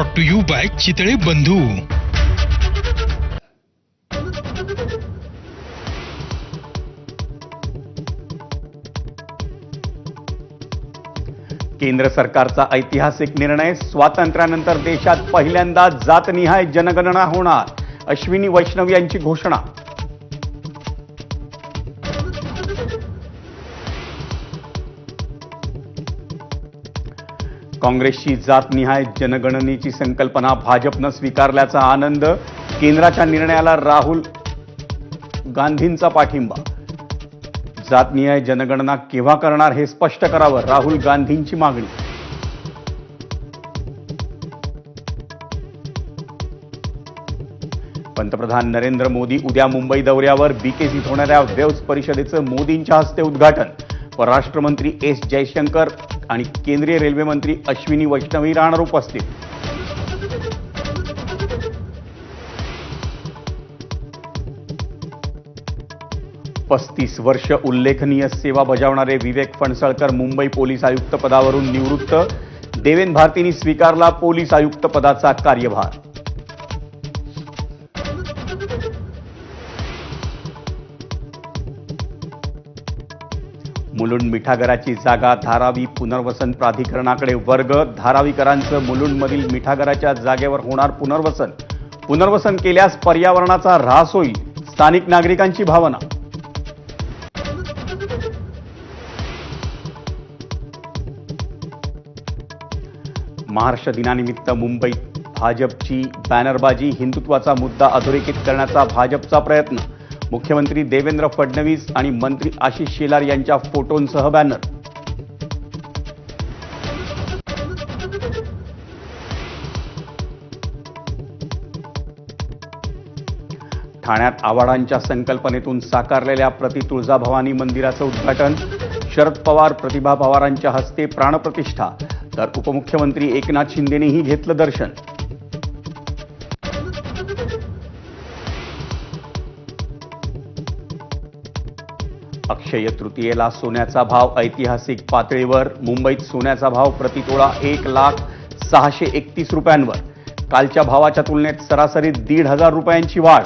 Brought to you by Chitale Bandhu. केंद्र सरकारचा ऐतिहासिक निर्णय, स्वातंत्र्यानंतर देशात पहिल्यांदा जातनिहाय जनगणना होणार, अश्विनी वैष्णव यांची घोषणा। काँग्रेसची जातनिहाय जनगणनेची संकल्पना भाजपनं स्वीकारल्याचा आनंद, केंद्राच्या निर्णयाला राहुल गांधींचा पाठिंबा। जातनिहाय जनगणना केव्हा करणार हे स्पष्ट करावं, राहुल गांधींची मागणी। पंतप्रधान नरेंद्र मोदी उद्या मुंबई दौऱ्यावर, बीकेसीत होणाऱ्या वेव्स परिषदेचं मोदींच्या हस्ते उद्घाटन। परराष्ट्र मंत्री एस जयशंकर आणि केंद्रीय रेल्वे मंत्री अश्विनी वैष्णवही राहणार उपस्थित। 35 वर्ष उल्लेखनीय सेवा बजावणारे विवेक फणसळकर मुंबई पोलीस आयुक्त पदावरून निवृत्त, देवेन भारतींनी स्वीकारला पोलीस आयुक्त पदाचा कार्यभार। मुलुंड मिठागराची जागा धारावी पुनर्वसन प्राधिकरणाकडे वर्ग, धारावीकरांचं मुलुंडमधील मिठागराच्या जागेवर होणार पुनर्वसन। पुनर्वसन केल्यास पर्यावरणाचा ऱ्हास होईल, स्थानिक नागरिकांची भावना। महाराष्ट्र दिनानिमित्त मुंबईत भाजपची बॅनरबाजी, हिंदुत्वाचा मुद्दा अधोरेखित करण्याचा भाजपचा प्रयत्न। मुख्यमंत्री देवेंद्र फडणवीस आणि मंत्री आशिष शेलार यांच्या फोटोंसह बॅनर। ठाण्यात आवाडांच्या संकल्पनेतून साकारलेल्या प्रति तुळजाभवानी मंदिराचं उद्घाटन, शरद पवार, प्रतिभा पवारांच्या हस्ते प्राणप्रतिष्ठा, तर उपमुख्यमंत्री एकनाथ शिंदेनेही घेतलं दर्शन। अक्षय तृतीयेला सोन्याचा भाव ऐतिहासिक पातळीवर, मुंबईत सोन्याचा भाव प्रतितोळा 1,0631 रुपयांवर। कालच्या भावाच्या तुलनेत सरासरी 1,500 रुपयांची वाढ।